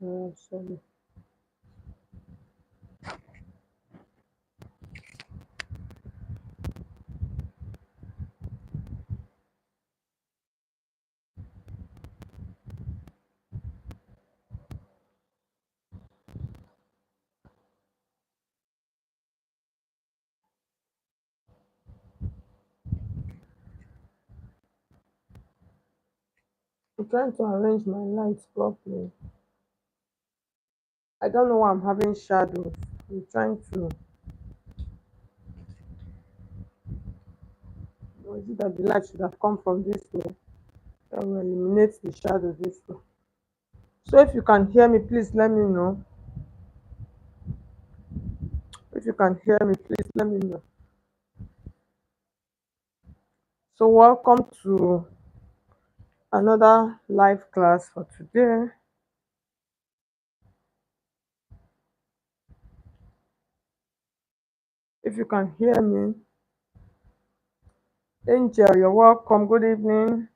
Sorry. I'm trying to arrange my lights properly. I don't know why I'm having shadows. I'm trying to. Or is it that the light should have come from this way? That will eliminate the shadow this way. So if you can hear me, please let me know. If you can hear me, please let me know. So welcome to another live class for today. If you can hear me, Angel, you're welcome. Good evening.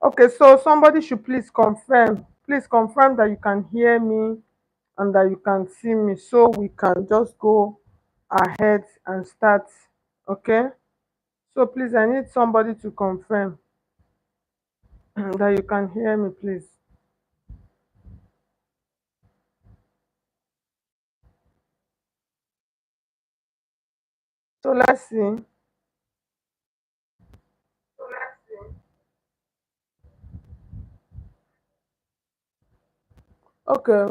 Okay, so somebody should please confirm. Please confirm that you can hear me and that you can see me so we can just go ahead and start. Okay, so please, I need somebody to confirm that you can hear me, please. So let's see. Okay,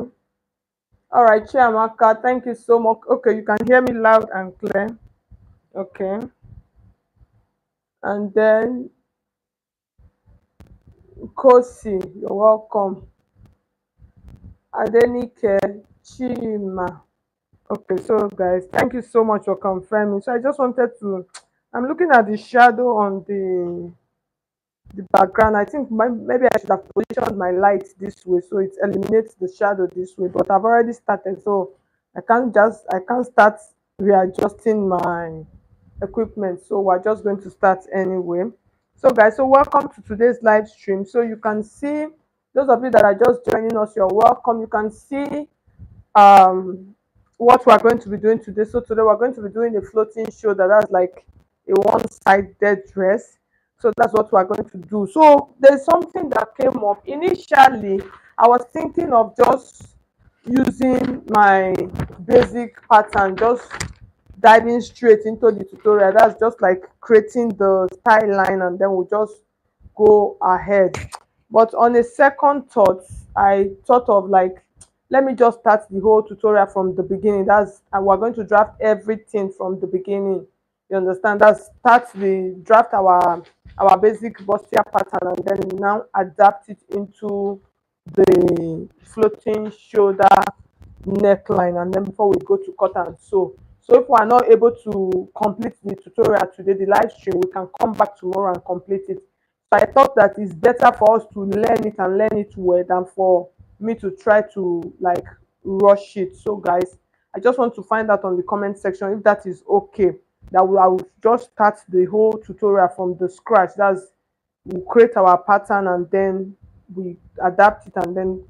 all right, Chiamaka, thank you so much. Okay, you can hear me loud and clear. Okay, and then Kosi, you're welcome. Adenike, Chima. Okay, so guys, thank you so much for confirming. So I just wanted to, I'm looking at the shadow on the background. I think maybe I should have positioned my light this way so it eliminates the shadow this way. But I've already started, so I can't start readjusting my equipment. So we're just going to start anyway. So guys, so welcome to today's live stream. So you can see those of you that are just joining us, you're welcome. You can see um what we're going to be doing today. So today we're going to be doing a floating shoulder. That's like a one-sided dress. So that's what we're going to do. So there's something that came up initially. I was thinking of just using my basic pattern, just diving straight into the tutorial. That's just like creating the style line and then we'll just go ahead. But on a second thought, I thought of like, let me just start the whole tutorial from the beginning. That's and we're going to draft everything from the beginning. You understand? That's start the draft our basic bustier pattern and then now adapt it into the floating shoulder neckline, and then before we go to cut and sew. So if we are not able to complete the tutorial today, the live stream, we can come back tomorrow and complete it. So I thought that it's better for us to learn it and learn it well than for me to try to like rush it. So guys, I just want to find out on the comment section if that is okay. I will just start the whole tutorial from the scratch. That's we create our pattern and then we adapt it and then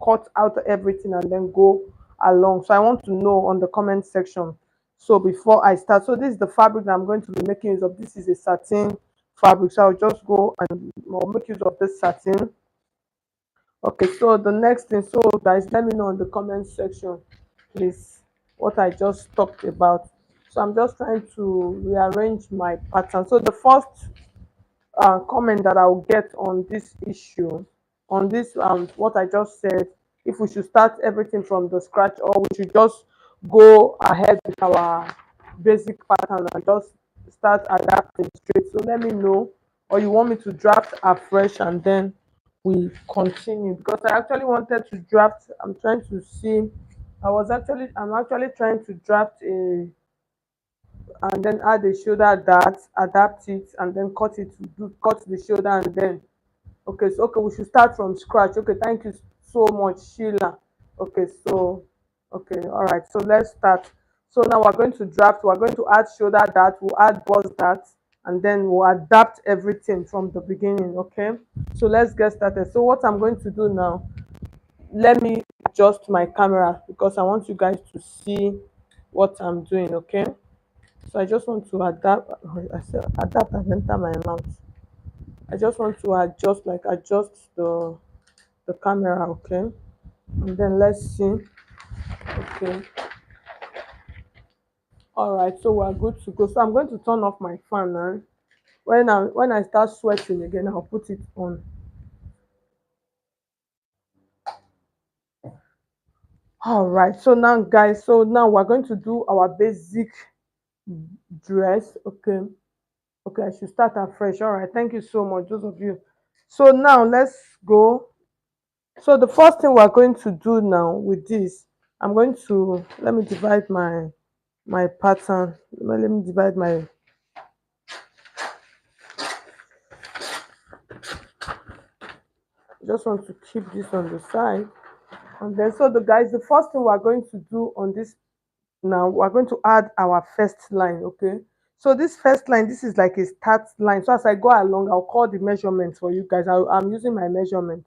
cut out everything and then go along. So I want to know on the comment section. So before I start, so this is the fabric that I'm going to be making use of. This is a satin fabric. So I'll just go and make use of this satin. Okay, so the next thing, so guys, let me know in the comment section, please, what I just talked about. So I'm just trying to rearrange my pattern. So the first comment that I'll get on this issue, on this what I just said, if we should start everything from the scratch or we should just go ahead with our basic pattern and just start adapting straight. So let me know, or you want me to draft afresh and then we continue, because I actually wanted to draft. I'm trying to see. I'm actually trying to draft a and then add the shoulder dart, adapt it, and then cut the shoulder and then okay. So okay, we should start from scratch. Okay, thank you so much, Sheila. Okay, so okay, all right. So let's start. So now we're going to draft. We're going to add shoulder dart. We'll add bust dart, and then we'll adapt everything from the beginning. Okay. So let's get started. So what I'm going to do now let me adjust my camera because I want you guys to see what I'm doing, okay? So I just want to adapt. I said adapt and enter my mouth. I just want to adjust, like adjust the camera, okay? And then let's see. Okay. All right. So we're good to go. So I'm going to turn off my fan now. When I start sweating again, I'll put it on. All right. So now, guys. So now we're going to do our basic dress. Okay. Okay. I should start afresh. All right. Thank you so much, those of you. So now let's go. So the first thing we're going to do now with this, I'm going to let me divide my pattern. Let me divide my. Just want to keep this on the side. And then, so the guys, the first thing we're going to do on this now, we're going to add our first line, okay? So this first line, this is like a start line. So as I go along, I'll call the measurements for you guys. I'm using my measurement.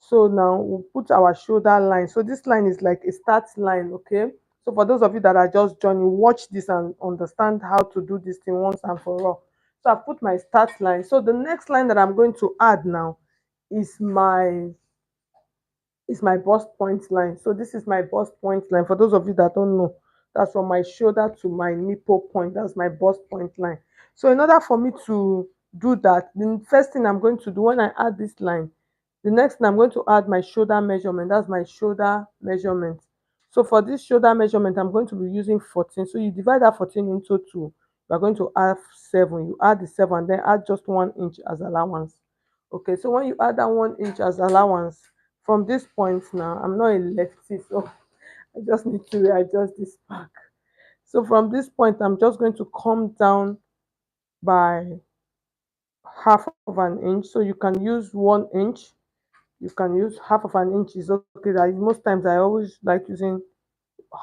So now we'll put our shoulder line. So this line is like a start line, okay? So for those of you that are just joining, watch this and understand how to do this thing once and for all. So I've put my start line. So the next line that I'm going to add now is my bust point line. So this is my bust point line. For those of you that don't know, that's from my shoulder to my nipple point. That's my bust point line. So in order for me to do that, the first thing I'm going to do when I add this line, the next thing I'm going to add my shoulder measurement. That's my shoulder measurement. So for this shoulder measurement, I'm going to be using 14. So you divide that 14 into 2. You are going to add 7. You add the 7 and then add just 1 inch as allowance. Okay, so when you add that 1 inch as allowance, from this point now, I'm not a lefty, so I just need to readjust this back. So from this point, I'm just going to come down by half of an inch. So you can use 1 inch, you can use half of an inch is okay. That most times I always like using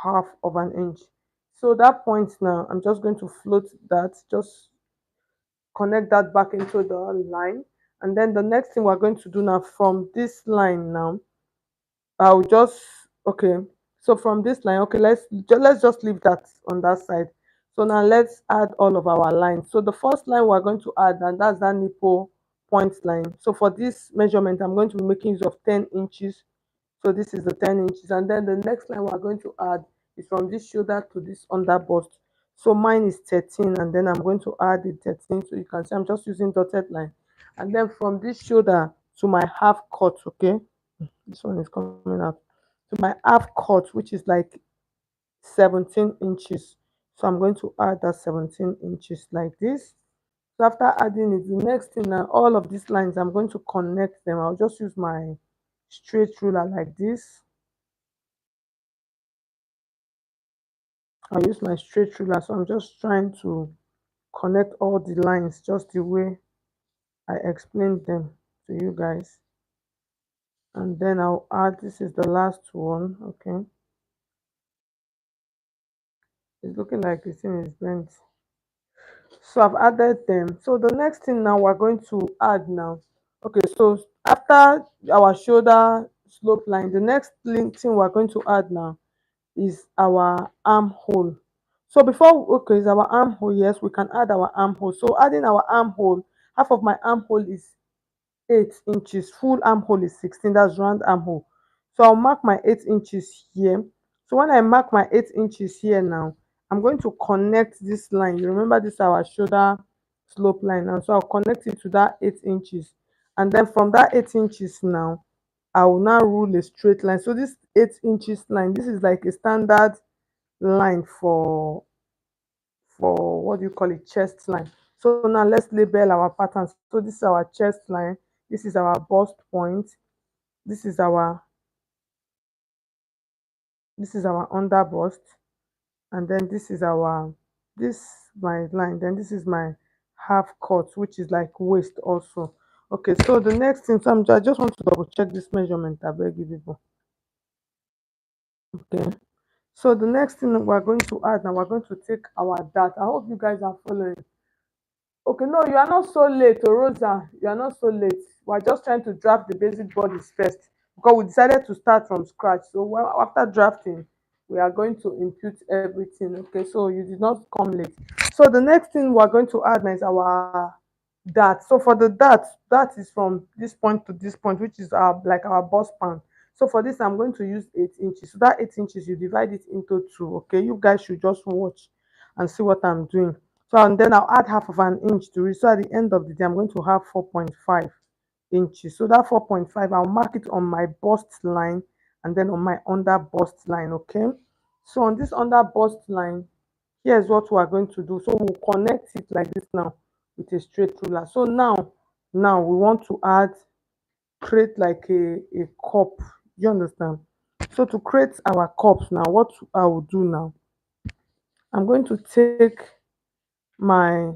half of an inch. So that point now, I'm just going to float that, just connect that back into the line. And then the next thing we're going to do now, from this line now, I'll just, okay. So from this line, okay, let's just leave that on that side. So now let's add all of our lines. So the first line we're going to add, and that's that nipple point line. So for this measurement, I'm going to be making use of 10 inches. So this is the 10 inches. And then the next line we're going to add is from this shoulder to this under bust. So mine is 13, and then I'm going to add the 13. So you can see I'm just using dotted line. And then from this shoulder to my half cut, okay, this one is coming out to my half cut, which is like 17 inches. So I'm going to add that 17 inches like this. So after adding it, the next thing now, all of these lines, I'm going to connect them. I'll just use my straight ruler like this. I'll use my straight ruler. So I'm just trying to connect all the lines just the way I explained them to you guys. And then I'll add, this is the last one, okay. It's looking like the thing is bent. So I've added them. So the next thing now we're going to add now, okay, so after our shoulder slope line, the next thing we're going to add now is our armhole. So before, okay, is our armhole, yes, we can add our armhole. So adding our armhole, half of my armhole is 8 inches, full armhole is 16, that's round armhole. So I'll mark my 8 inches here. So when I mark my 8 inches here now, I'm going to connect this line. You remember this is our shoulder slope line now. So I'll connect it to that 8 inches. And then from that 8 inches now, I will now rule a straight line. So this 8 inches line, this is like a standard line for what do you call it, chest line. So now let's label our patterns. So this is our chest line, this is our bust point, this is our under bust, and then this is my line, then this is my half cut, which is like waist also. Okay, so the next thing, so I just want to double check this measurement, I beg you people. Okay, so the next thing that we're going to add now, we're going to take our dart. I hope you guys are following. Okay, no, you are not so late, oh, Rosa. You are not so late. We're just trying to draft the basic bodies first because we decided to start from scratch. So after drafting, we are going to impute everything. Okay, so you did not come late. So the next thing we're going to add now is our dart. So for the dart, that is from this point to this point, which is our like our bust span. So for this, I'm going to use 8 inches. So that 8 inches, you divide it into two. Okay, you guys should just watch and see what I'm doing. So and then I'll add half of an inch to it. So at the end of the day, I'm going to have 4.5 inches. So that 4.5, I'll mark it on my bust line and then on my under bust line. Okay. So on this under bust line, here's what we are going to do. So we'll connect it like this now with a straight ruler. So now we want to create like a cup. You understand? So to create our cups now, what I will do now, I'm going to take my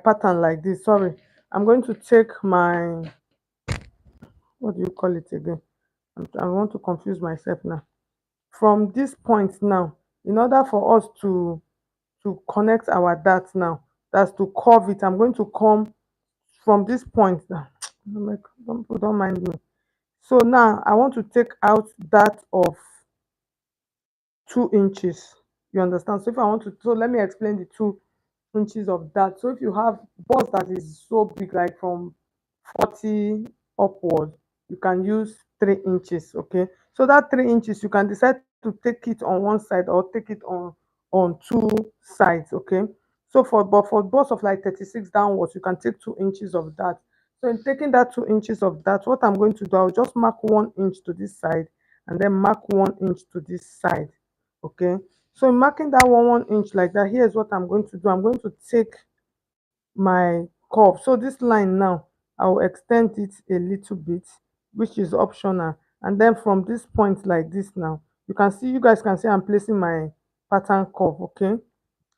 pattern like this. Sorry, I'm going to take my, what do you call it again? I want to confuse myself now. From this point now, in order for us to connect our dart now, that's to curve it, I'm going to come from this point now. Don't mind me. So now I want to take out that of 2 inches. You understand? So if I want to, so let me explain the 2 inches of that. So if you have balls that is so big, like from 40 upward, you can use 3 inches. Okay. So that 3 inches, you can decide to take it on one side or take it on two sides. Okay. So for balls of like 36 downwards, you can take 2 inches of that. So in taking that 2 inches of that, what I'm going to do, I'll just mark 1 inch to this side and then mark 1 inch to this side. Okay. So in marking that 1 inch like that, here's what I'm going to do. I'm going to take my curve. So this line now, I will extend it a little bit, which is optional. And then from this point like this now, you guys can see I'm placing my pattern curve. Okay.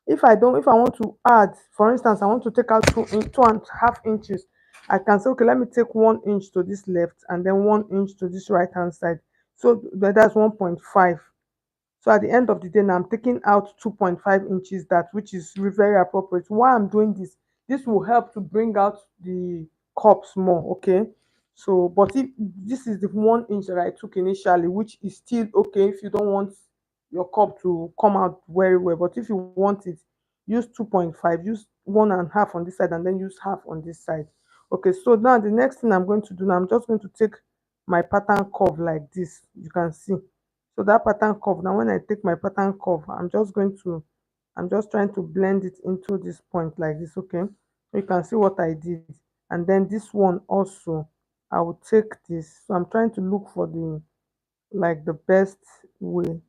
If I want to add, for instance, I want to take out 2.5 inches, I can say, okay, let me take 1 inch to this left and then 1 inch to this right hand side. So that's 1.5. So at the end of the day, now I'm taking out 2.5 inches, that which is very appropriate. Why I'm doing this, this will help to bring out the cups more. Okay. So, but if this is the 1 inch that I took initially, which is still okay if you don't want your cup to come out very well. But if you want it, use 2.5, use 1.5 on this side and then use half on this side. Okay, so now the next thing I'm going to do now, I'm just going to take my pattern curve like this. You can see. So that pattern curve, now when I take my pattern curve, I'm just trying to blend it into this point like this. Okay, so you can see what I did. And then this one also, I will take this. So I'm trying to look for the best way to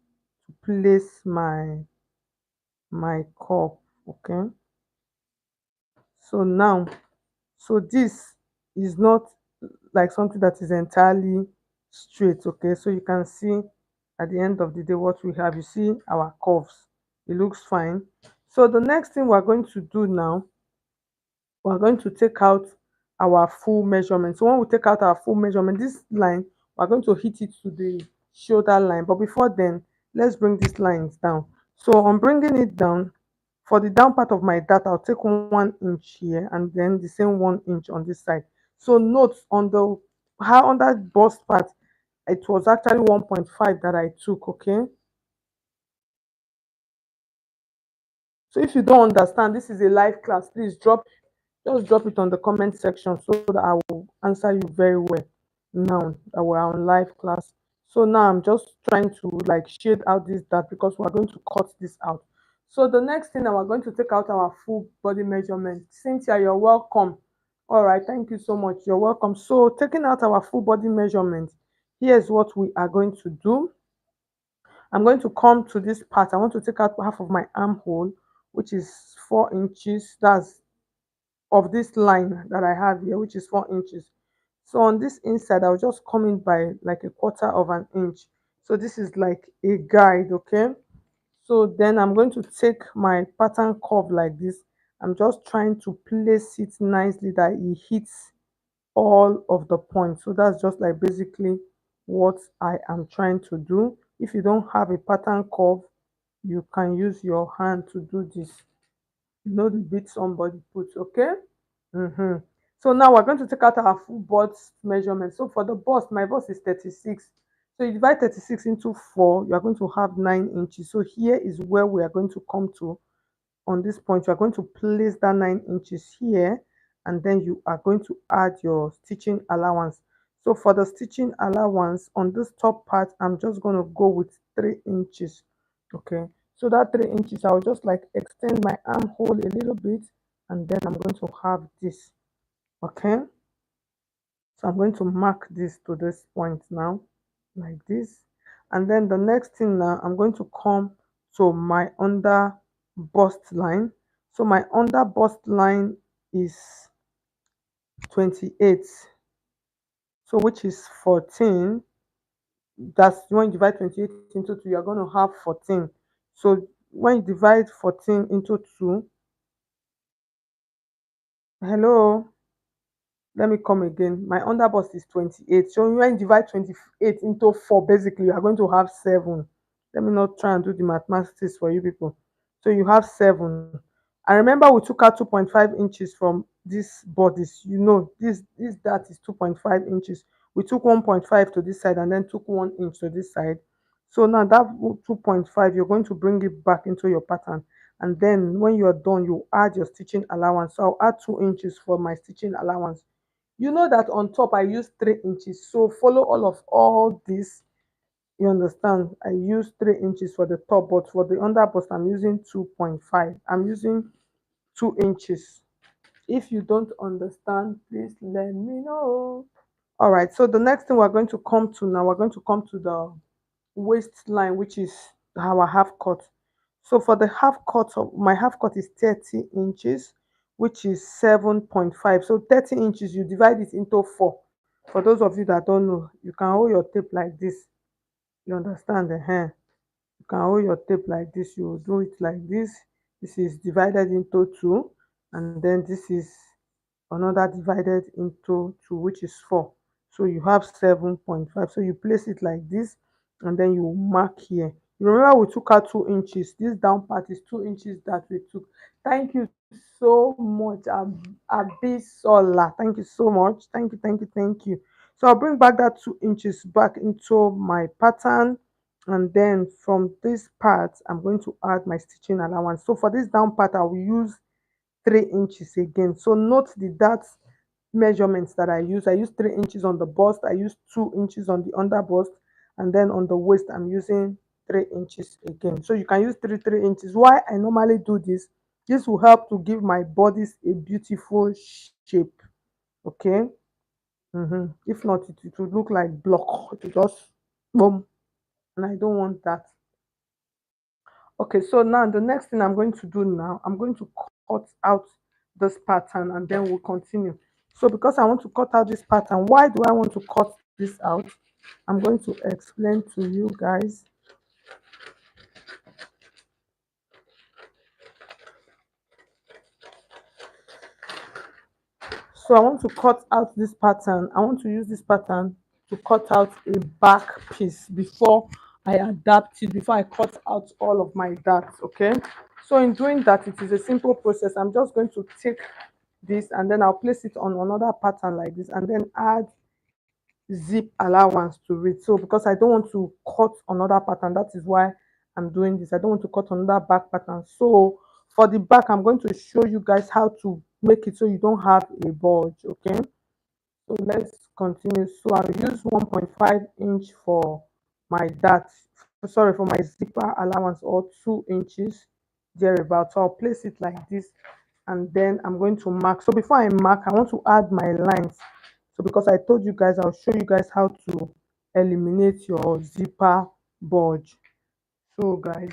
place my cup. Okay, so now, so this is not like something that is entirely straight. Okay, so you can see at the end of the day what we have. You see our curves, it looks fine. So the next thing we're going to do now, we're going to take out our full measurement. So when we take out our full measurement, this line, we're going to hit it to the shoulder line. But before then, let's bring these lines down. So on bringing it down, for the down part of my dart, I'll take 1 inch here and then the same 1 inch on this side. So note on the how on that bust part, it was actually 1.5 that I took. Okay. So if you don't understand, this is a live class. Please just drop it on the comment section so that I will answer you very well now that we're on live class. So now I'm just trying to like shade out this dart because we're going to cut this out. So the next thing, now we're going to take out our full body measurement. Cynthia, you're welcome. All right, thank you so much. You're welcome. So taking out our full body measurement, here's what we are going to do. I'm going to come to this part. I want to take out half of my armhole, which is 4 inches. That's of this line that I have here, which is 4 inches. So on this inside, I'll just come in by like a quarter of an inch. So this is like a guide. Okay. So then I'm going to take my pattern curve like this. I'm just trying to place it nicely that it hits all of the points. So that's just like basically what I am trying to do. If you don't have a pattern curve, you can use your hand to do this. You know the bit somebody puts. Okay. Mm-hmm. So now we're going to take out our full bust measurement. So for the bust, my bust is 36. So you divide 36 into 4, you are going to have 9 inches. So here is where we are going to come to. On this point, you are going to place that 9 inches here, and then you are going to add your stitching allowance. So for the stitching allowance on this top part, I'm just going to go with 3 inches. Okay, so that 3 inches, I'll just like extend my armhole a little bit, and then I'm going to have this. Okay, so I'm going to mark this to this point now, like this. And then the next thing now, I'm going to come to my under bust line. So my under bust line is 28. So which is 14. That's when you divide 28 into 2, you're going to have 14. So when you divide 14 into 2, hello, let me come again. My underbust is 28. So when you divide 28 into 4, basically you are going to have 7. Let me not try and do the mathematics for you people. So you have 7. I remember we took out 2.5 inches from this bodies. You know, this that is 2.5 inches. We took 1.5 to this side and then took 1 inch to this side. So now that 2.5, you're going to bring it back into your pattern. And then when you're done, you add your stitching allowance. So I'll add 2 inches for my stitching allowance. You know that on top I use 3 inches. So follow all this. You understand? I use 3 inches for the top, but for the under bust, I'm using 2.5. I'm using 2 inches. If you don't understand, please let me know. All right. So the next thing we're going to come to now, we're going to come to the waistline, which is our half cut. So for the half cut, of my half cut is 30 inches, which is 7.5. So 30 inches, you divide it into 4. For those of you that don't know, you can hold your tape like this. You understand the hand? You can hold your tape like this. You do it like this. This is divided into 2, and then this is another divided into 2, which is 4. So you have 7.5. So you place it like this, and then you mark here. You remember we took out 2 inches. This down part is 2 inches that we took. Thank you so much, Abisola. Thank you so much. Thank you, thank you, thank you. So I'll bring back that 2 inches back into my pattern, and then from this part I'm going to add my stitching allowance. So for this down part I will use 3 inches again. So note the that measurements that I use. I use 3 inches on the bust, I use 2 inches on the under bust, and then on the waist I'm using 3 inches again. So you can use 3 inches. Why I normally do this will help to give my bodies a beautiful shape. Okay. If not, it will look like block. It will just boom, and I don't want that. Okay, so now the next thing I'm going to do now, I'm going to cut out this pattern, and then we'll continue. So because I want to cut out this pattern, why do I want to cut this out? I'm going to explain to you guys. So I want to cut out this pattern. I want to use this pattern to cut out a back piece before I adapt it, before I cut out all of my darts. Okay, so in doing that, it is a simple process. I'm just going to take this, and then I'll place it on another pattern like this, and then add zip allowance to it. So because I don't want to cut another pattern, that is why I'm doing this. I don't want to cut another back pattern. So for the back, I'm going to show you guys how to make it so you don't have a bulge. Okay, so let's continue. So I'll use 1.5 inch for my dart, sorry, for my zipper allowance, or 2 inches thereabout. So I'll place it like this, and then I'm going to mark. So before I mark, I want to add my lines. So because I told you guys, I'll show you guys how to eliminate your zipper bulge. So guys,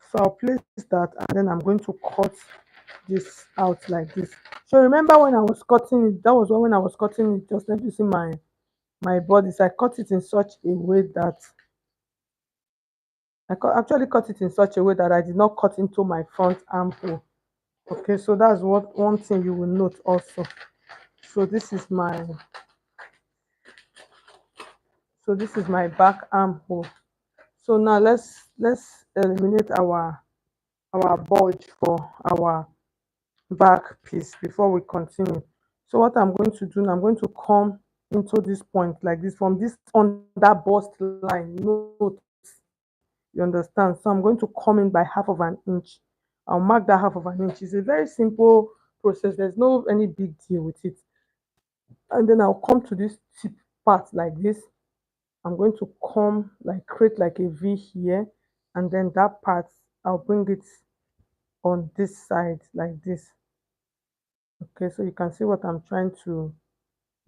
so I'll place that, and then I'm going to cut this out like this. So remember when I was cutting it, that was when I was cutting it, just let you see my bodies. I cut it in such a way that actually cut it in such a way that I did not cut into my front armhole. Okay, so that's what one thing you will note also. So this is my back armhole. So now let's eliminate our bulge for our back piece before we continue. So what I'm going to do now, I'm going to come into this point like this from this under bust line. Note, you understand? So I'm going to come in by half of an inch. I'll mark that half of an inch. It's a very simple process. There's no any big deal with it. And then I'll come to this tip part like this. I'm going to come like create like a V here, and then that part I'll bring it on this side like this. Okay, so you can see what I'm trying to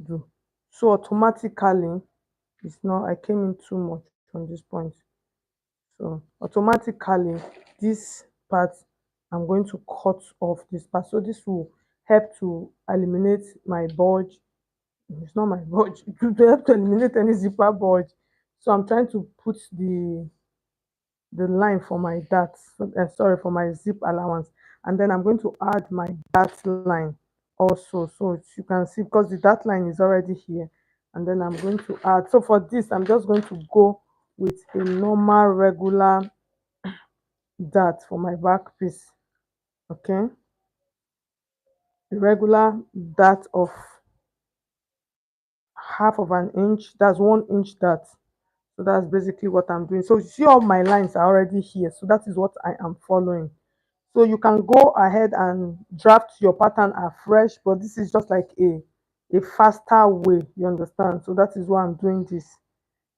do. So automatically, it's not, I came in too much from this point. So automatically, this part, I'm going to cut off this part. So this will help to eliminate my bulge. It's not my bulge. It will help to eliminate any zipper bulge. So I'm trying to put the line for my dart, sorry, for my zip allowance, and then I'm going to add my dart line also, so you can see because the dart line is already here, and then I'm going to add. So for this, I'm just going to go with a normal regular dart for my back piece. Okay, the regular dart of half of an inch, that's 1 inch dart. So that's basically what I'm doing. So you see all my lines are already here, so that is what I am following. So you can go ahead and draft your pattern afresh, but this is just like a faster way, you understand? So that is why I'm doing this.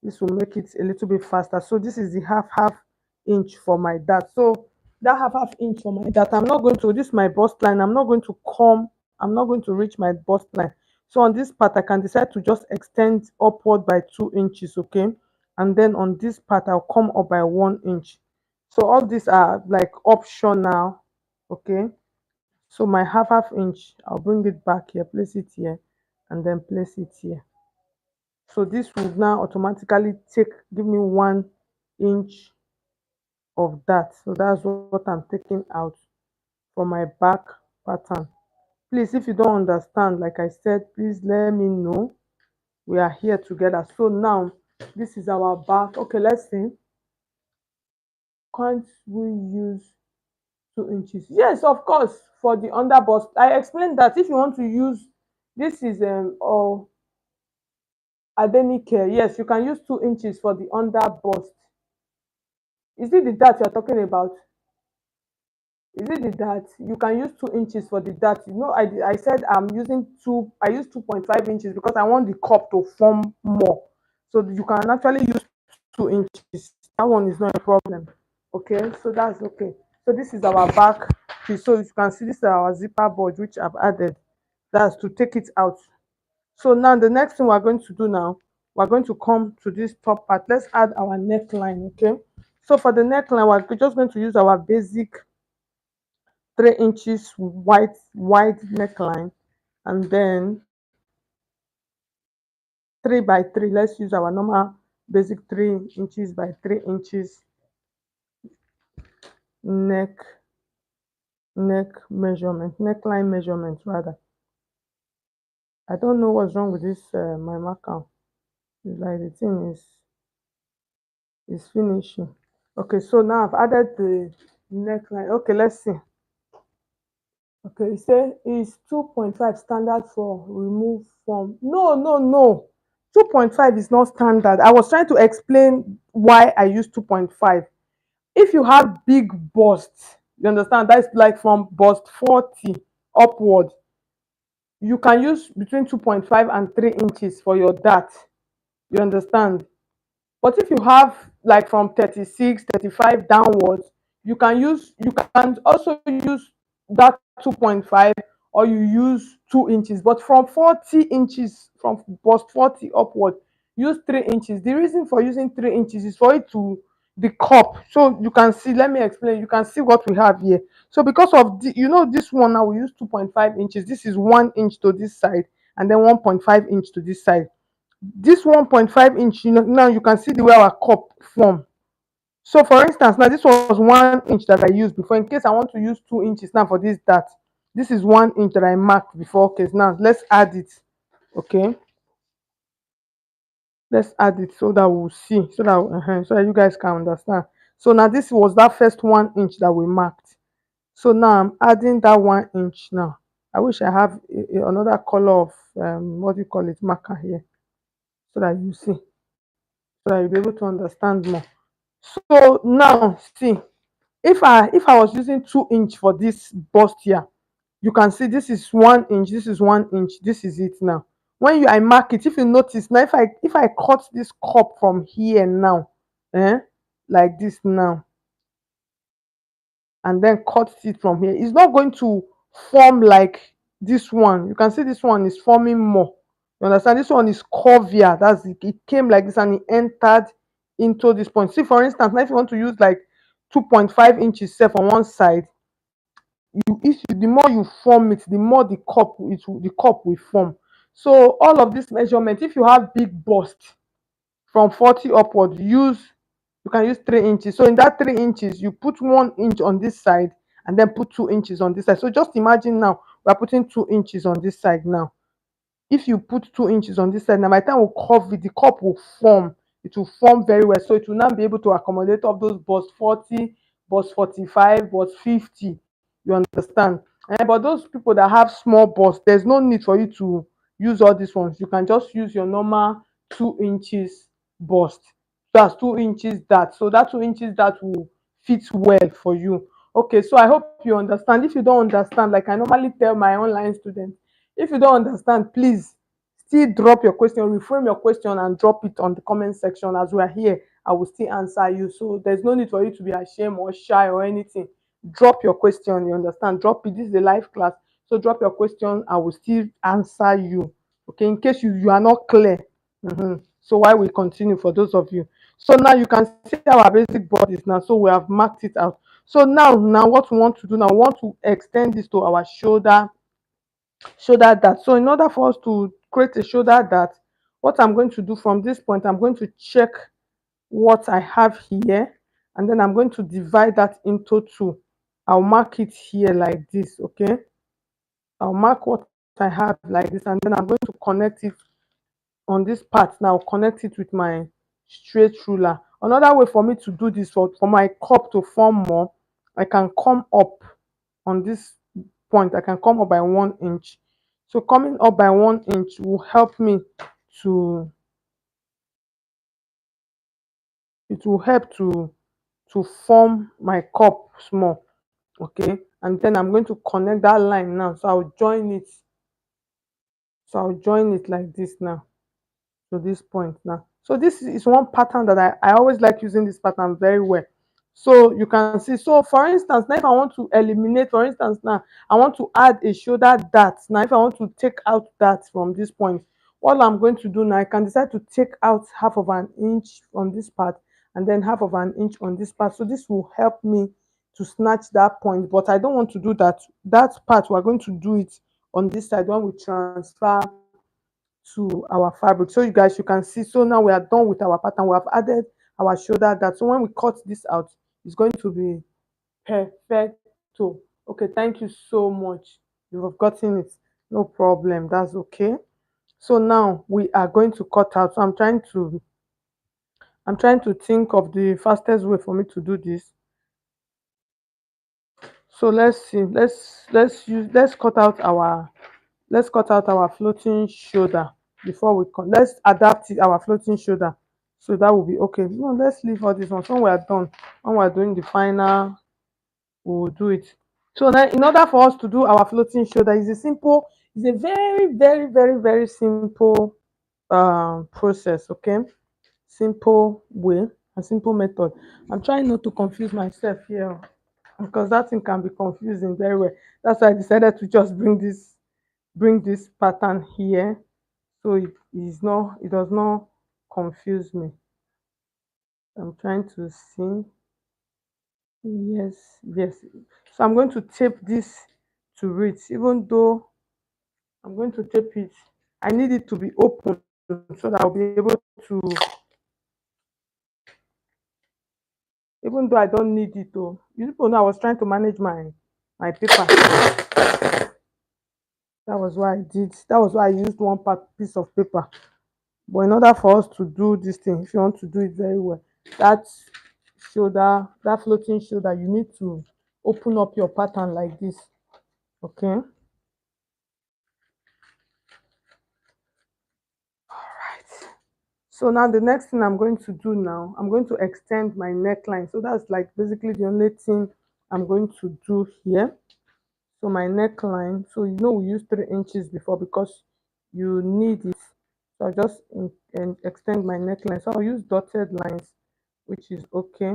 This will make it a little bit faster. So this is the half inch for my dart. So that half inch for my dart, I'm not going to, this my bust line, I'm not going to reach my bust line. So on this part, I can decide to just extend upward by 2 inches, okay? And then on this part, I'll come up by 1 inch. So all these are like optional, okay? So my half inch, I'll bring it back here, place it here, and then place it here. So this will now automatically give me 1 inch of that. So that's what I'm taking out for my back pattern. Please, if you don't understand, like I said, please let me know. We are here together. So now this is our back. Okay, let's see. Can't we use 2 inches? Yes, of course. For the under bust, I explained that if you want to use, this is or Adenike, yes, you can use 2 inches for the under bust. Is it the dart you're talking about? Is it the dart? You can use 2 inches for the dart. You know, I said I'm using I use 2.5 inches because I want the cup to form more. So you can actually use 2 inches. That one is not a problem. Okay, so that's okay. So this is our back piece. So you can see this is our zipper bulge which I've added. That's to take it out. So now the next thing we're going to do now, we're going to come to this top part. Let's add our neckline, okay? So for the neckline, we're just going to use our basic 3 inches wide neckline, and then 3 by 3. Let's use our normal basic 3 inches by 3 inches neck neckline measurement rather. I don't know what's wrong with this my marker. It's like the thing is finishing. Okay, so now I've added the neckline. Okay, let's see. Okay, you say is 2.5 standard for remove from? No, no, no. 2.5 is not standard. I was trying to explain why I use 2.5. If you have big bust, you understand, that's like from bust 40 upward, you can use between 2.5 and 3 inches for your dart. You understand? But if you have like from 36, 35 downwards, you can also use that 2.5, or you use 2 inches. But from 40 inches, from bust 40 upward, use 3 inches. The reason for using 3 inches is for it to the cup. So you can see, let me explain. You can see what we have here. So because of this one now we use 2.5 inches. This is 1 inch to this side, and then 1.5 inch to this side. This 1.5 inch, now you can see the way our cup form. So for instance, now this was 1 inch that I used before. In case I want to use 2 inches now for this dart, this is 1 inch that I marked before. Okay, now let's add it. Okay, let's add it so that we'll see, so that you guys can understand. So now this was that first 1 inch that we marked. So now I'm adding that 1 inch now. I wish I have another color of what do you call it, marker here, so that you see, so that you'll be able to understand more. So now see, if I was using 2 inch for this bust here, you can see this is 1 inch, this is 1 inch, this is it now. When you I mark it, if you notice now, if I cut this cup from here now, eh, like this now, and then cut it from here, it's not going to form like this one. You can see this one is forming more. You understand? This one is curvier. That's it. It came like this and it entered into this point. See, for instance, now if you want to use like 2.5 inches set on one side, the more you form it, the more the cup will form. So all of this measurement, if you have big bust from 40 upward, you can use 3 inches. So in that 3 inches, you put 1 inch on this side and then put 2 inches on this side. So just imagine now we are putting 2 inches on this side now. If you put 2 inches on this side, now by the time we curve it, the cup will form. It will form very well. So it will now be able to accommodate all those bust 40, bust 45, bust 50. You understand? But those people that have small bust, there's no need for you to use all these ones. You can just use your normal 2 inches bust. That's 2 inches that. So that 2 inches that will fit well for you. Okay, so I hope you understand. If you don't understand, like I normally tell my online students, if you don't understand, please still drop your question, reframe your question and drop it on the comment section. As we are here, I will still answer you. So there's no need for you to be ashamed or shy or anything. Drop your question, you understand? Drop it. This is a live class. So drop your question, I will still answer you. Okay, in case you are not clear. So why we continue for those of you. So now you can see our basic bodies now. So we have marked it out. So now what we want to do now, we want to extend this to our shoulder dart. So in order for us to create a shoulder dart, what I'm going to do from this point, I'm going to check what I have here, and then I'm going to divide that into two. I'll mark it here like this. Okay, I'll mark what I have like this, and then I'm going to connect it on this part. Now connect it with my straight ruler. Another way for me to do this, for my cup to form more, I can come up on this point. I can come up by 1 inch. So coming up by 1 inch will help me to, it will help to form my cup small. Okay, and then I'm going to connect that line now. So I'll join it. So I'll join it like this now to this point now. So this is one pattern that I always like using this pattern very well. So you can see, so for instance, now if I want to eliminate, for instance, now I want to add a shoulder dart. Now if I want to take out that from this point, what I'm going to do now, I can decide to take out half of an inch on this part and then half of an inch on this part. So this will help me to snatch that point, but I don't want to do that. That part, we're going to do it on this side when we transfer to our fabric. So you guys, you can see, so now we are done with our pattern. We have added our shoulder dart. So when we cut this out, it's going to be perfecto. Okay, thank you so much. You have gotten it. No problem. That's okay. So now we are going to cut out. So I'm trying to think of the fastest way for me to do this. So let's see. Let's cut out our floating shoulder before we come. Let's adapt our floating shoulder. So that will be okay. No, let's leave all this one. When we are done, when we are doing the final, we will do it. So now, in order for us to do our floating shoulder, it's a very, very, very, very simple process. Okay, simple way, a simple method. I'm trying not to confuse myself here because that thing can be confusing very well. That's why I decided to just bring this pattern here, so it does not confuse me. I'm trying to see. Yes, yes. So I'm going to tape this to it. Even though I'm going to tape it, I need it to be open so that I'll be able to, even though I don't need it though. You people know I was trying to manage my paper. That was why I did. That was why I used piece of paper. But in order for us to do this thing, if you want to do it very well, that that floating shoulder, you need to open up your pattern like this. Okay. So now the next thing I'm going to do now, I'm going to extend my neckline. So that's like basically the only thing I'm going to do here. So my neckline, so we used 3 inches before because you need it. So I'll just extend my neckline. So I'll use dotted lines, which is okay.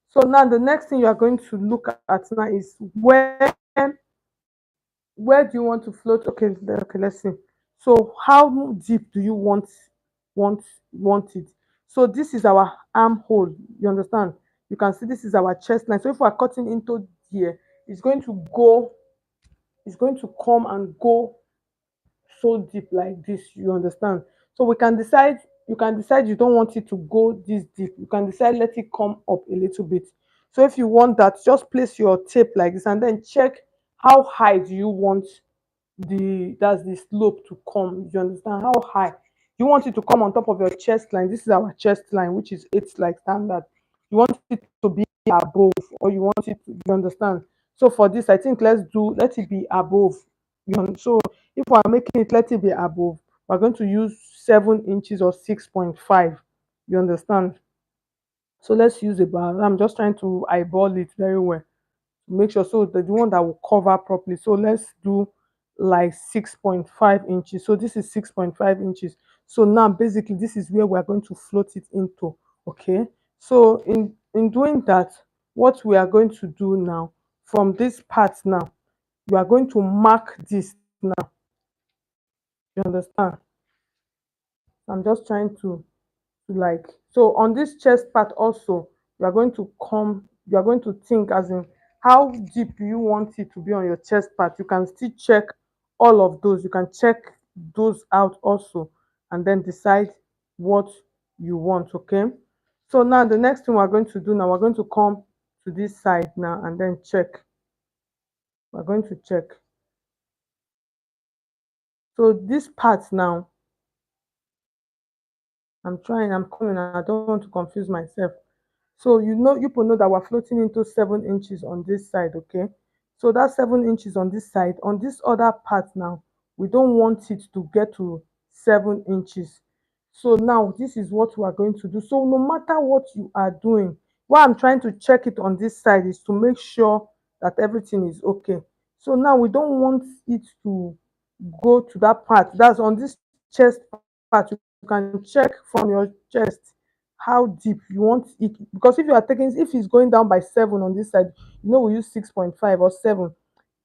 So now the next thing you are going to look at now is where do you want to float? Okay, okay, let's see. So how deep do you want want it? So this is our armhole. You understand? You can see this is our chest line. So if we are cutting into here, it's going to go, it's going to come and go so deep like this. You understand? So we can decide, you can decide you don't want it to go this deep. You can decide let it come up a little bit. So if you want that, just place your tape like this and then check how high do you want the slope to come. You understand how high you want it to come on top of your chest line. This is our chest line, which is 8 like standard. You want it to be above, or you want it to, you understand? So for this, I think let it be above. So if we are making it, let it be above. We're going to use 7 inches or 6.5. You understand? So let's use a bar. I'm just trying to eyeball it very well, make sure so the one that will cover properly. So let's do like 6.5 inches. So this is 6.5 inches. So now basically this is where we're going to float it into. Okay, so in doing that, what we are going to do now, from this part now, you are going to mark this now. You understand? I'm just trying to like, so on this chest part also, you are going to think as in how deep do you want it to be on your chest part. You can still check all of those, you can check those out also, and then decide what you want. Okay, so now the next thing we're going to do now, we're going to come to this side now and then check. We're going to check. So this part now, I'm coming, I don't want to confuse myself. So you people know that we're floating into 7 inches on this side, okay? So that's 7 inches on this side. On this other part now, we don't want it to get to 7 inches. So now this is what we are going to do. So no matter what you are doing, why I'm trying to check it on this side is to make sure that everything is okay. So now we don't want it to go to that part. That's on this chest part. You can check from your chest how deep you want it, because if it's going down by 7 on this side, we use 6.5 or 7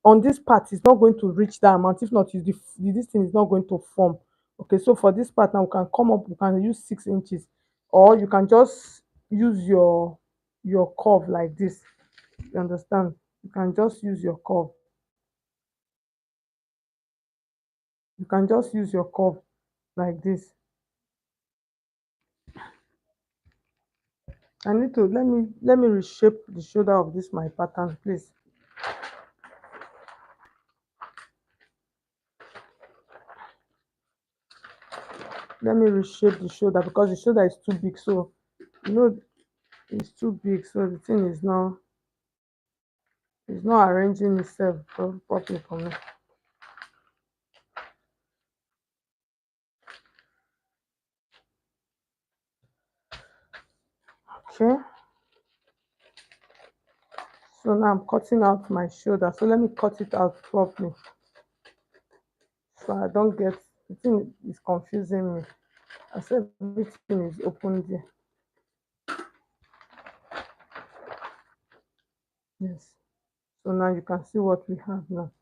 on this part, it's not going to reach that amount. If not, this thing is not going to form. Okay, so for this part now, we can come up, we can use 6 inches, or you can just use your curve like this. You understand? You can just use your curve. You can just use your curve like this. I need to let me reshape the shoulder of this my pattern, please. Let me reshape the shoulder because the shoulder is too big. So you know it's too big, so the thing is not arranging itself properly for me. Okay, so now I'm cutting out my shoulder. So let me cut it out properly so I don't get, the thing is confusing me. I said everything is open there. Yes. So now you can see what we have now.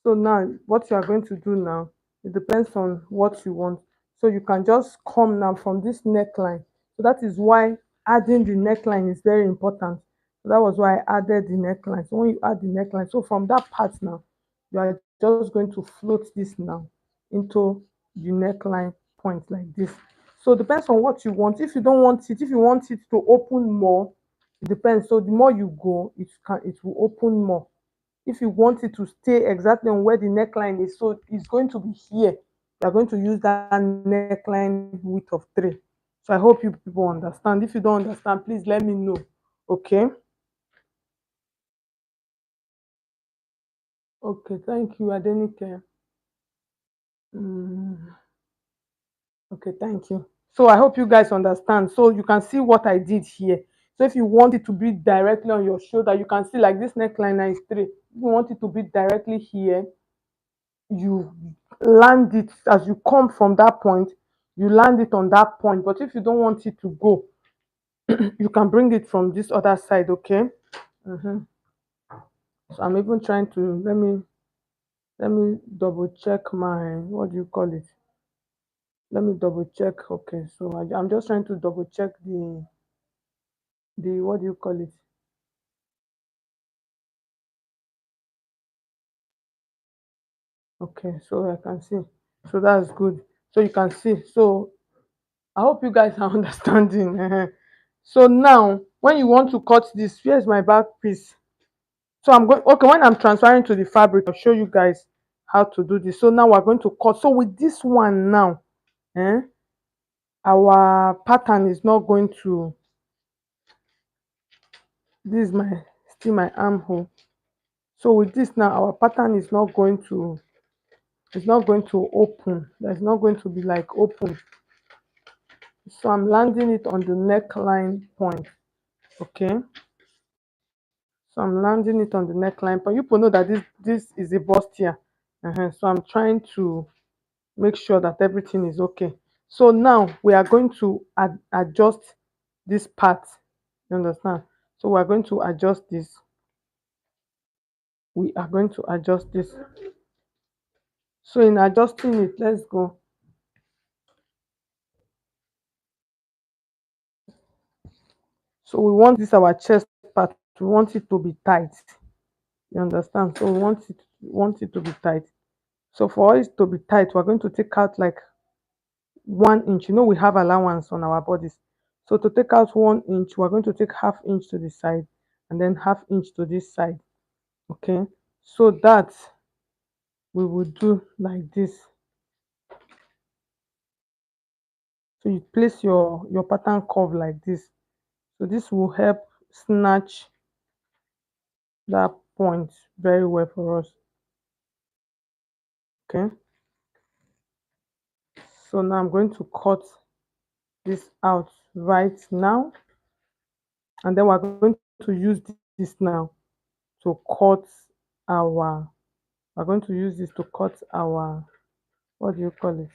So now what you are going to do now, it depends on what you want. So you can just come now from this neckline. So that is why adding the neckline is very important. So that was why I added the neckline. So when you add the neckline, so from that part now, you are just going to float this now into the neckline point like this. So it depends on what you want. If you don't want it, if you want it to open more, it depends. So the more you go, it will open more. If you want it to stay exactly on where the neckline is, so it's going to be here, you are going to use that neckline width of 3. So I hope you people understand. If you don't understand, please let me know. Okay, okay, thank you, Adenike. mm, okay, thank you. So I hope you guys understand. So you can see what I did here. So if you want it to be directly on your shoulder, you can see like this neckline now is straight. If you want it to be directly here, you land it as you come from that point, you land it on that point. But if you don't want it to go, you can bring it from this other side, okay? Mhm. So I'm even trying to let me double check my, what do you call it? Let me double check. Okay, so I'm just trying to double check the what do you call it? Okay, so I can see. So that's good. So you can see. So I hope you guys are understanding. So now, when you want to cut this, here's my back piece. So I'm going. Okay, when I'm transferring to the fabric, I'll show you guys how to do this. So now we're going to cut. So with this one now, eh, our pattern is not going to. This is my still my armhole. So with this now, our pattern is not going to. It's not going to open. There's not going to be like open. So I'm landing it on the neckline point. Okay. So I'm landing it on the neckline point. You people know that this is a bust here. So I'm trying to make sure that everything is okay. So now we are going to adjust this part. You understand? So we are going to adjust this. We are going to adjust this. So in adjusting it, let's go. So we want this our chest part. We want it to be tight. You understand? So we want it to be tight. So for it to be tight, we're going to take out like 1 inch. You know, we have allowance on our bodies. So to take out 1 inch, we're going to take half inch to the side and then half inch to this side. Okay. So that we will do like this. So you place your pattern curve like this. So this will help snatch that point very well for us. Okay. So now I'm going to cut this out right now, and then we're going to use this now to cut our we're going to use this to cut our, what do you call it?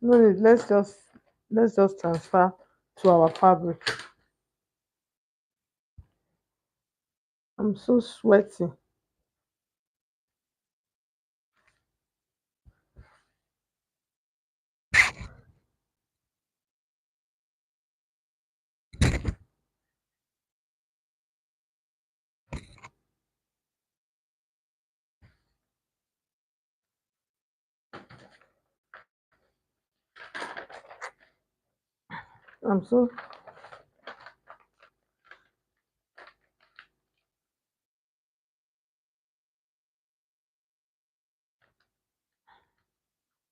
No need, let's just transfer to our fabric. I'm so sweaty. I'm so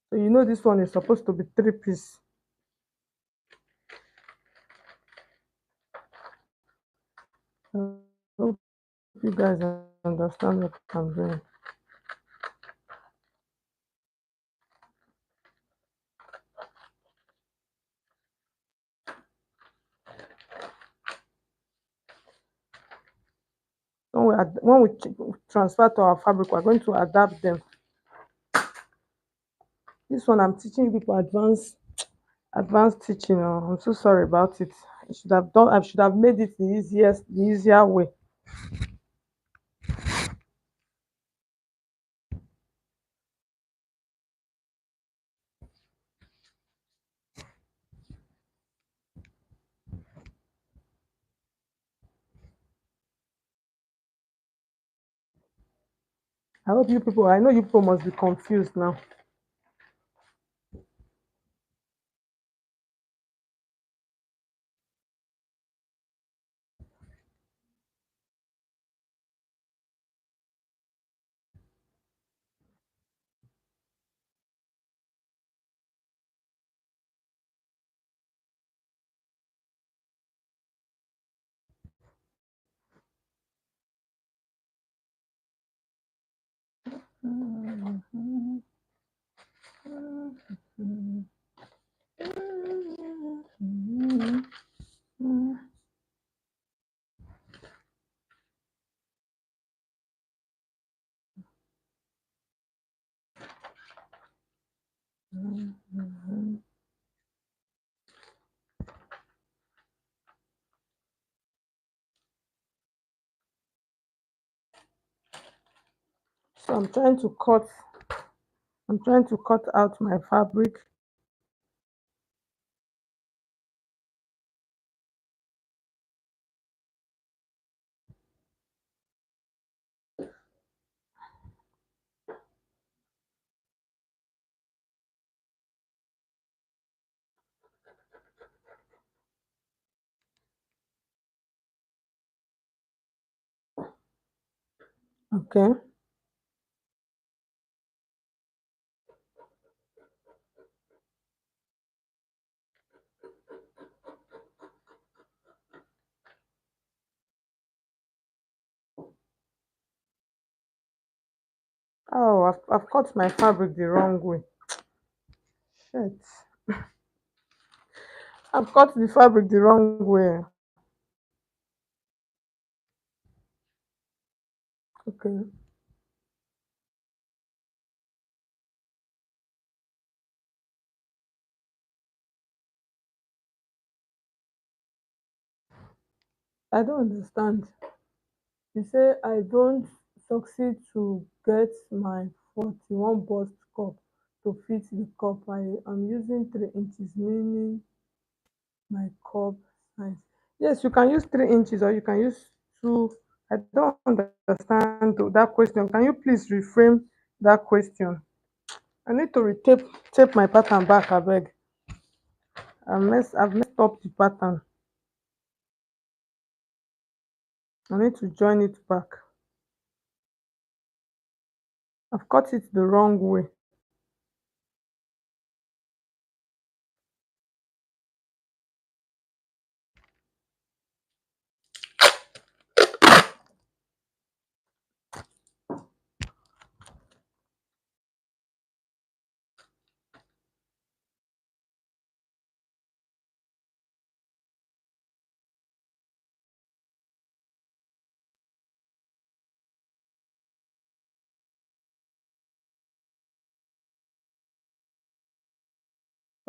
So you know this one is supposed to be 3 piece. I hope you guys understand what I'm doing. When we transfer to our fabric, we're going to adapt them. This one I'm teaching people advanced teaching. Oh, I'm so sorry about it. I should have made it the easier way. I hope you people, I know you people must be confused now. So I'm trying to cut out my fabric. Okay. Oh, I've cut my fabric the wrong way. Shit. I've cut the fabric the wrong way. Okay. I don't understand. You say I don't succeed to get my 41 bust cup to fit the cup. I am using 3 inches, meaning my cup size. Yes, you can use 3 inches or you can use 2. I don't understand that question. Can you please reframe that question? I need to tape my pattern back, abeg. I've messed up the pattern. I need to join it back. I've cut it the wrong way.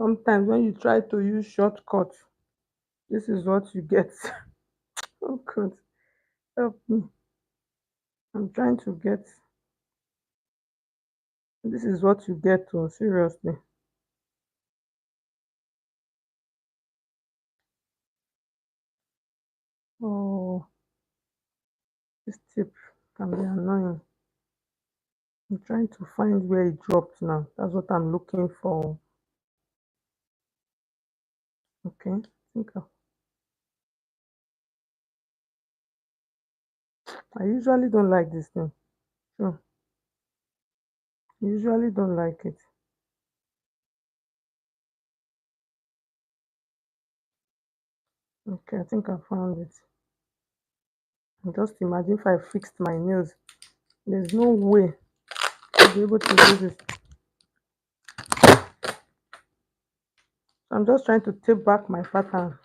Sometimes when you try to use shortcut, this is what you get. Oh God, help me. I'm trying to get, this is what you get. Oh, seriously. Oh, this tip can be annoying. I'm trying to find where it dropped now. That's what I'm looking for. Okay. I usually don't like this thing. So I usually don't like it. Okay, I think I found it. Just imagine if I fixed my nails. There's no way I'll be able to do this. I'm just trying to tape back my pattern.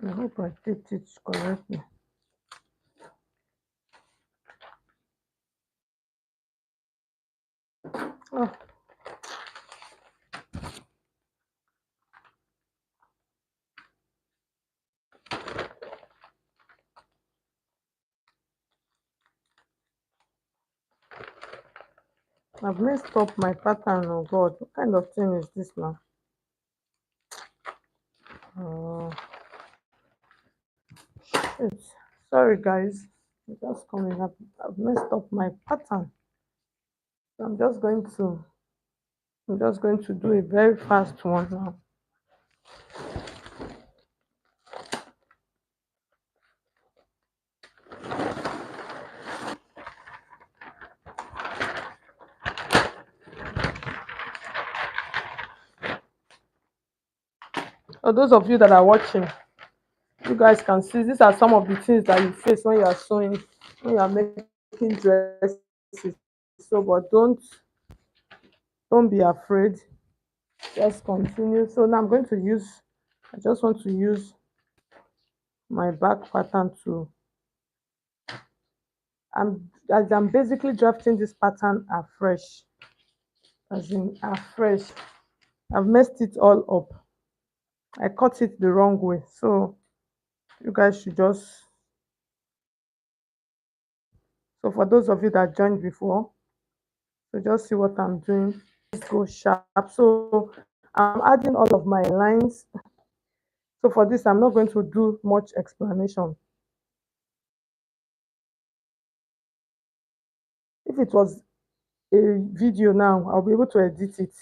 I hope I taped it correctly. Oh, I've messed up my pattern. Oh God, what kind of thing is this now? Oh, shit. Sorry guys, I'm just coming up. I've messed up my pattern. So I'm just going to do a very fast one now. For those of you that are watching, you guys can see these are some of the things that you face when you are sewing, when you are making dresses. So, but don't be afraid. Just continue. So now I'm going to use. I just want to use my back pattern to. I'm basically drafting this pattern afresh, as in afresh. I've messed it all up. I cut it the wrong way, so you guys should just. So for those of you that joined before, so just see what I'm doing. Let's go sharp. So I'm adding all of my lines. So for this, I'm not going to do much explanation. If it was a video now, I'll be able to edit it.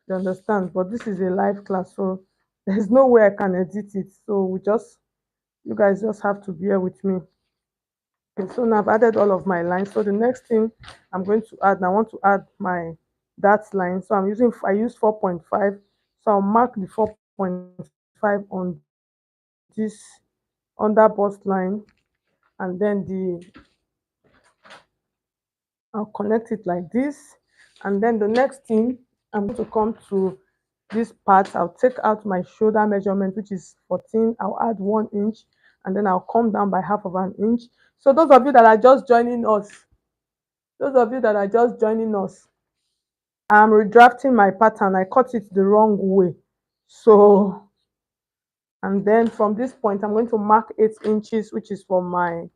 You understand? But this is a live class, so there's no way I can edit it. So you guys just have to bear with me. Okay, so now I've added all of my lines. So the next thing I'm going to add, I want to add my that line. So I use 4.5. So I'll mark the 4.5 on this under bust line, and then I'll connect it like this. And then the next thing, I'm going to come to this part. I'll take out my shoulder measurement, which is 14. I'll add 1 inch, and then I'll come down by half of an inch. So those of you that are just joining us, I'm redrafting my pattern. I cut it the wrong way. So, and then from this point, I'm going to mark 8 inches, which is for my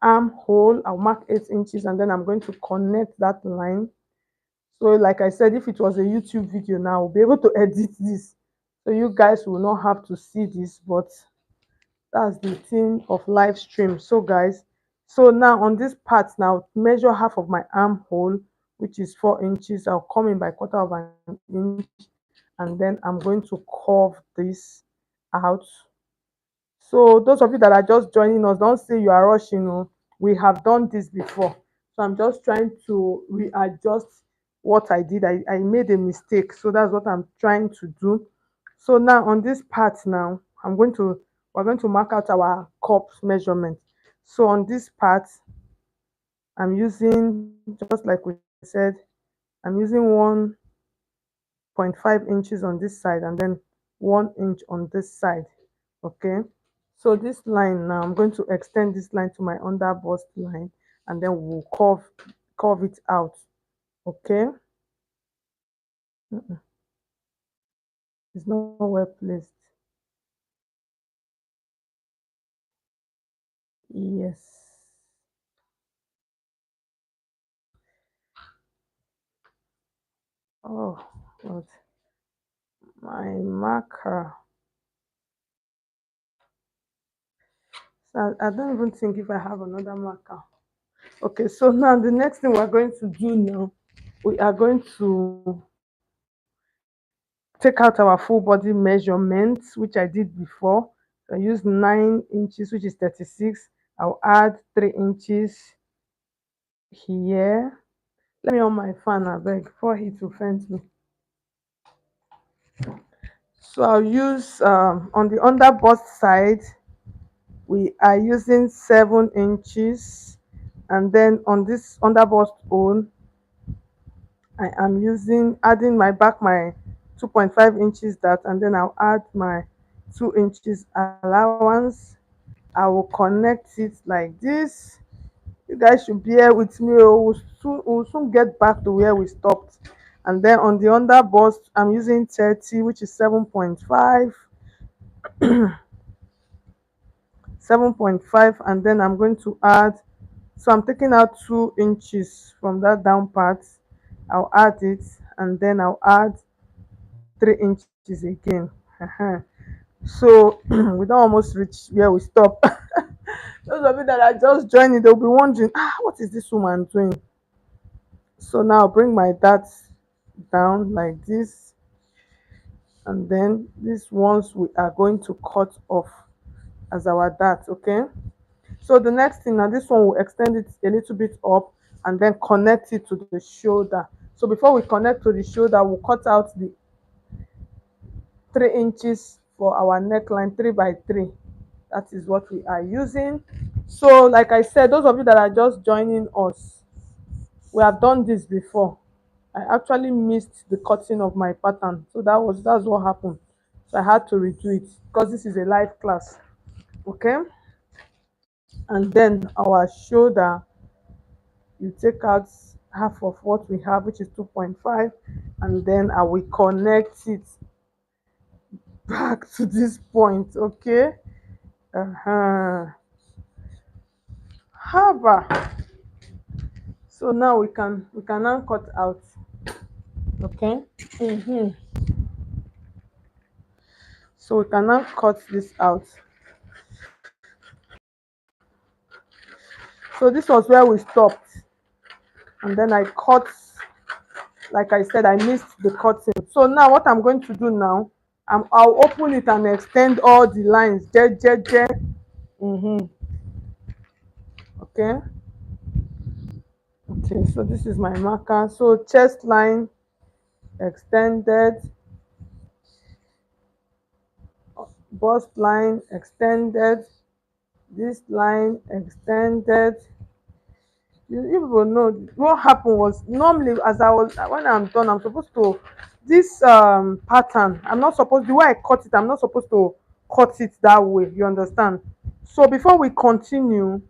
armhole. I'll mark 8 inches, and then I'm going to connect that line. So like I said, if it was a YouTube video now, I'll be able to edit this, so you guys will not have to see this, but that's the thing of live stream. So guys, so now on this part, now measure half of my armhole, which is 4 inches. I'll come in by quarter of an inch, and then I'm going to curve this out. So those of you that are just joining us, don't say you are rushing. Oh, we have done this before. So I'm just trying to readjust what I did. I made a mistake. So that's what I'm trying to do. So now on this part now, we're going to mark out our cup measurement. So on this part, I'm using, just like we said, I'm using 1.5 inches on this side, and then 1 inch on this side. Okay. So this line now, I'm going to extend this line to my under bust line, and then we'll curve it out. Okay. It's not well placed. Yes. Oh, God. My marker. So I don't even think if I have another marker. Okay, so now the next thing we're going to do now, we are going to take out our full body measurements, which I did before. So I used 9 inches, which is 36. I'll add 3 inches here. Let me on my fan, I beg, before he to offend me. So I'll use on the under bust side, we are using 7 inches, and then on this under bust hole, I am adding my 2.5 inches that, and then I'll add my 2 inches allowance. I will connect it like this. You guys should bear with me. We'll soon get back to where we stopped. And then on the under bust, I'm using 30, which is 7.5. 7.5, and then I'm going to add, so I'm taking out 2 inches from that down part. I'll add it, and then I'll add 3 inches again. So we don't almost reach where we stop. Those of you that are just joining, they'll be wondering, what is this woman doing? So now bring my dart down like this, and then these ones we are going to cut off as our dart. Okay. So the next thing now, this one will extend it a little bit up and then connect it to the shoulder. So before we connect to the shoulder, we'll cut out the 3 inches for our neckline, 3 by 3. That is what we are using. So like I said, those of you that are just joining us, we have done this before. I actually missed the cutting of my pattern, so that's what happened. So I had to redo it because this is a live class. Okay. And then our shoulder, you take out half of what we have, which is 2.5, and then I will connect it back to this point. Okay. Haba. So now we can now cut out. Okay. So we can now cut this out. So this was where we stopped, and then I cut. Like I said, I missed the cutting. So now what I'm going to do now, I'll open it and extend all the lines. Okay. Okay, so this is my marker. So chest line extended, bust line extended, this line extended. You people know what happened was, normally as I was, when I'm done, I'm supposed to, this pattern, I'm not supposed, the way I cut it, I'm not supposed to cut it that way, you understand? So before we continue,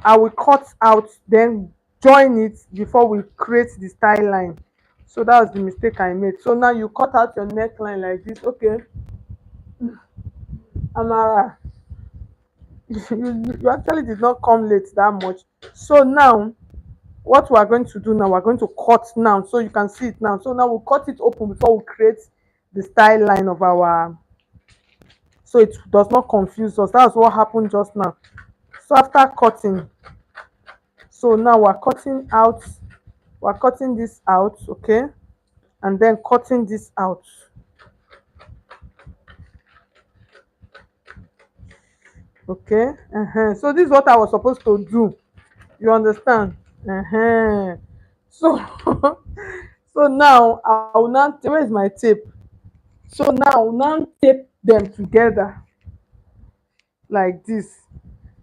I will cut out, then join it before we create the style line. So that was the mistake I made. So now you cut out your neckline like this. Okay, Amara, you actually did not come late that much. So now what we are going to do now, we're going to cut now, so you can see it now. So now we'll cut it open before we create the style line of our, so it does not confuse us. That's what happened just now. So after cutting, so now we're cutting this out. Okay, and then cutting this out. Okay. So this is what I was supposed to do, you understand? So so now I will now, where is my tape? So now I will now tape them together like this.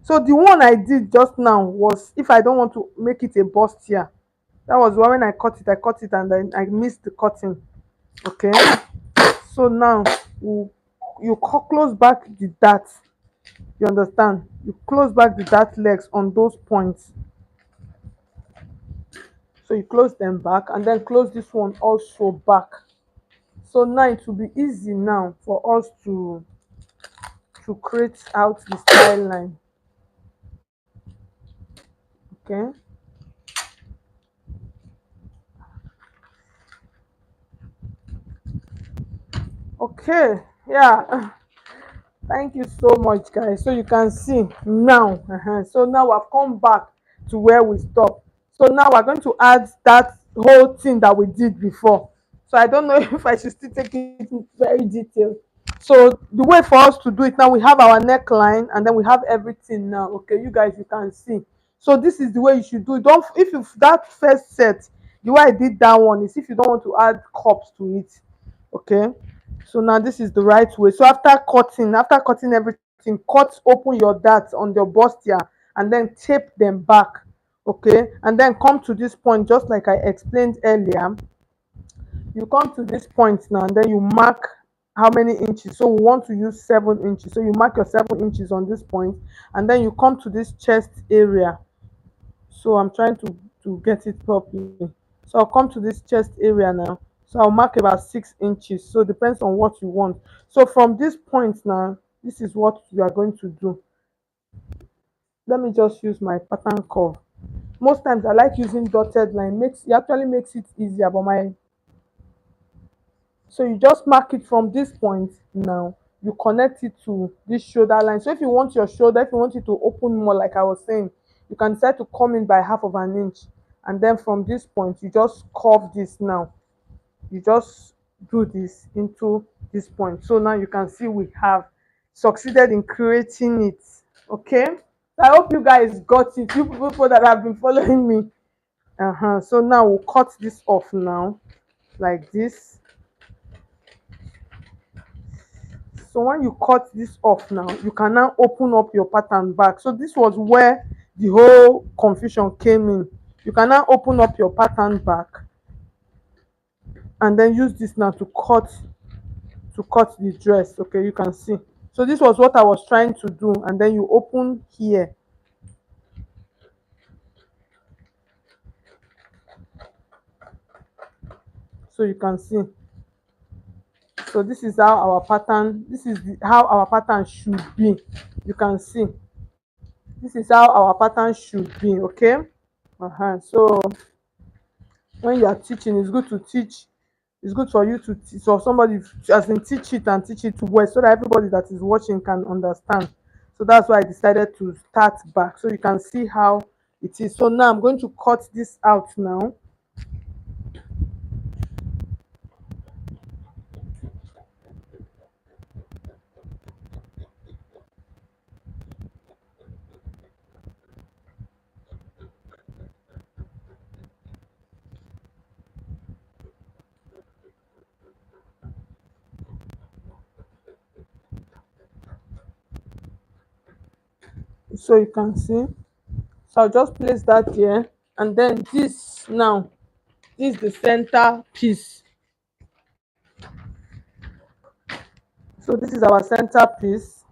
So the one I did just now was, if I don't want to make it a bust here, that was why when I cut it and then I missed the cutting. Okay. So now you close back the dart, you understand? You close back the dart legs on those points. So you close them back and then close this one also back. So now it will be easy now for us to create out the style line. Okay. Okay. Yeah. Thank you so much, guys. So you can see now. So now I've come back to where we stopped. So now we're going to add that whole thing that we did before. So I don't know if I should still take it very detailed. So the way for us to do it now, we have our neckline and then we have everything now. Okay, you guys, you can see. So this is the way you should do it. Don't, if you, that first set, the way I did that one is if you don't want to add cups to it. Okay. So now this is the right way. So after cutting everything, cut open your darts on your bust here and then tape them back. Okay, and then come to this point just like I explained earlier. You come to this point now and then you mark how many inches. So we want to use 7 inches, so you mark your 7 inches on this point, and then you come to this chest area. So I'm trying to get it properly. So I'll come to this chest area now. So I'll mark about 6 inches. So it depends on what you want. So from this point now, this is what you are going to do. Let me just use my pattern curve. Most times I like using dotted line. It actually makes it easier. But my, so you just mark it from this point now. you connect it to this shoulder line. So if you want your shoulder, if you want it to open more, like I was saying, you can decide to come in by half of an inch, and then from this point you just curve this. Now you just do this into this point. So now you can see we have succeeded in creating it. Okay, I hope you guys got it, you people that have been following me. So now we'll cut this off now, like this. So when you cut this off now, you can now open up your pattern back. So this was where the whole confusion came in. You can now open up your pattern back and then use this now to cut the dress. Okay, you can see. So this was what I was trying to do, and then you open here. So you can see. So this is how our pattern, this is how our pattern should be. You can see. This is how our pattern should be. Okay. So when you are teaching, it's good to teach. It's good for you to teach, so somebody as in teach it and teach it well, so that everybody that is watching can understand. So that's why I decided to start back, so you can see how it is. So now I'm going to cut this out now. So you can see. So I'll just place that here, and then this now, this is the center piece. So this is our center piece.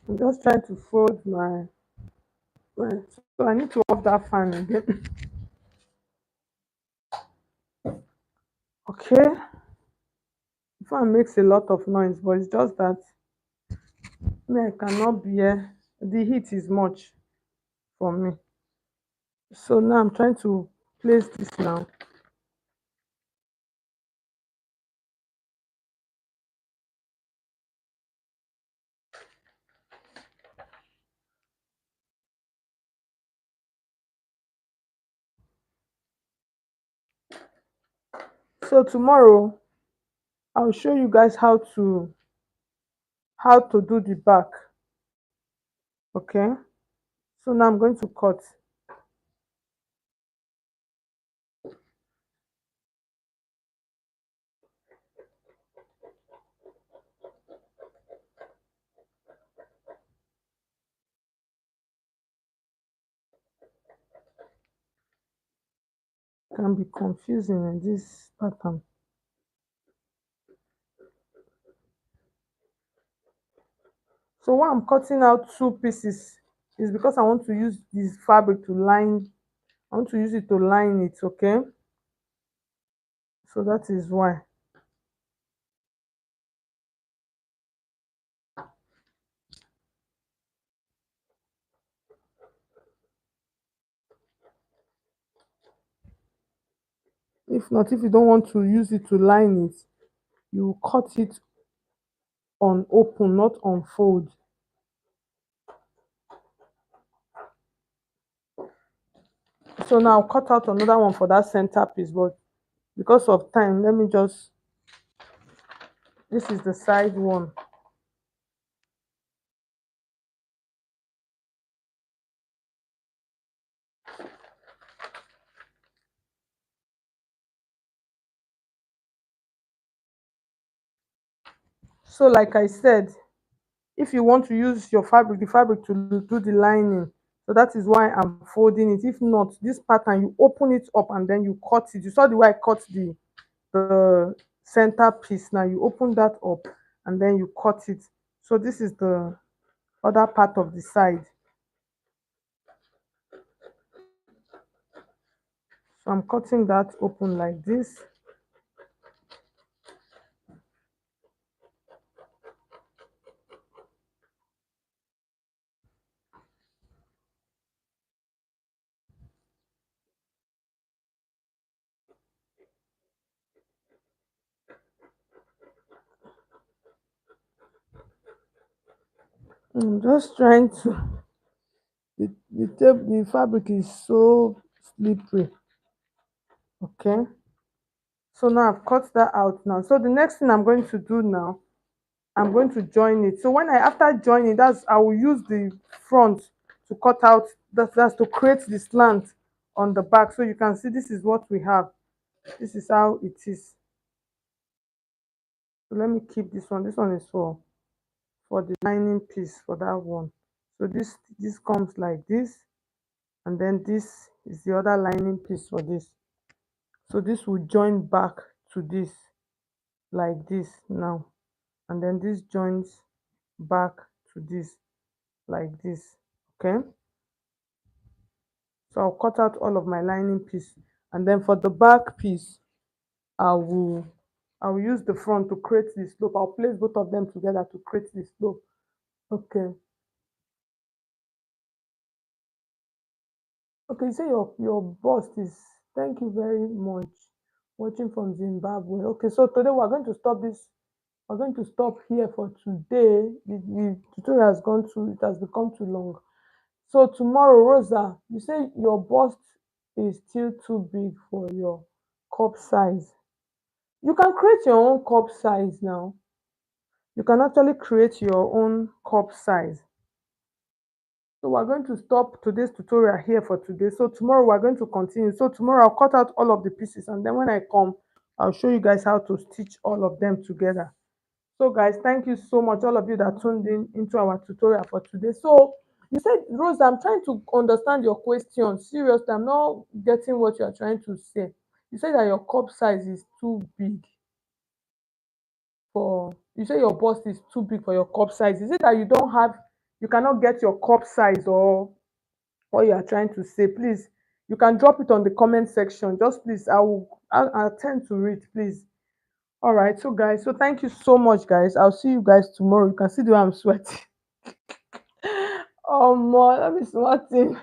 I'm just trying to fold my so I need to off that fan again. Okay, the fan makes a lot of noise, but it's just that me, I cannot bear the heat is much for me. So now I'm trying to place this now. So tomorrow I'll show you guys how to do the back. Okay, so now I'm going to cut. It can be confusing in this pattern. So why I'm cutting out two pieces is because I want to use this fabric to line. I want to use it to line it. Okay, so that is why. If not, if you don't want to use it to line it, you cut it on open, not on fold. So now I'll cut out another one for that center piece, but because of time, let me just, this is the side one. So like I said, if you want to use your fabric, the fabric to do the lining, so that is why I'm folding it. If not, this pattern, you open it up and then you cut it. You saw the way I cut the center piece. Now you open that up and then you cut it. So this is the other part of the side. So I'm cutting that open like this. I'm just trying to. The fabric is so slippery. Okay. So now I've cut that out now. So the next thing I'm going to do now, I'm going to join it. So when I after joining, that's I will use the front to cut out. That's to create the slant on the back. So you can see this is what we have. This is how it is. So let me keep this one. This one is for the lining piece for that one. So this comes like this, and then this is the other lining piece for this. So this will join back to this like this now, and then this joins back to this like this. Okay, so I'll cut out all of my lining piece, and then for the back piece i will I will use the front to create the slope. I'll place both of them together to create the slope. Okay. Okay, you say your bust is, thank you very much, watching from Zimbabwe. Okay, so today we're going to stop this. We're going to stop here for today. The tutorial has gone too, it has become too long. So tomorrow, Rosa, you say your bust is still too big for your cup size. You can create your own cup size now. You can actually create your own cup size. So we're going to stop today's tutorial here for today. So tomorrow we're going to continue. So tomorrow I'll cut out all of the pieces, and then when I come, I'll show you guys how to stitch all of them together. So guys, thank you so much, all of you that tuned in into our tutorial for today. So you said, Rose, I'm trying to understand your question. Seriously, I'm not getting what you are trying to say. You said that your cup size is too big for, you say your bust is too big for your cup size. Is it that you don't have, you cannot get your cup size, or what you are trying to say? Please, you can drop it on the comment section. Just please, I'll attend to read, please. All right, so guys, so thank you so much, guys. I'll see you guys tomorrow. You can see the way I'm sweating. Oh, more, let me sweating.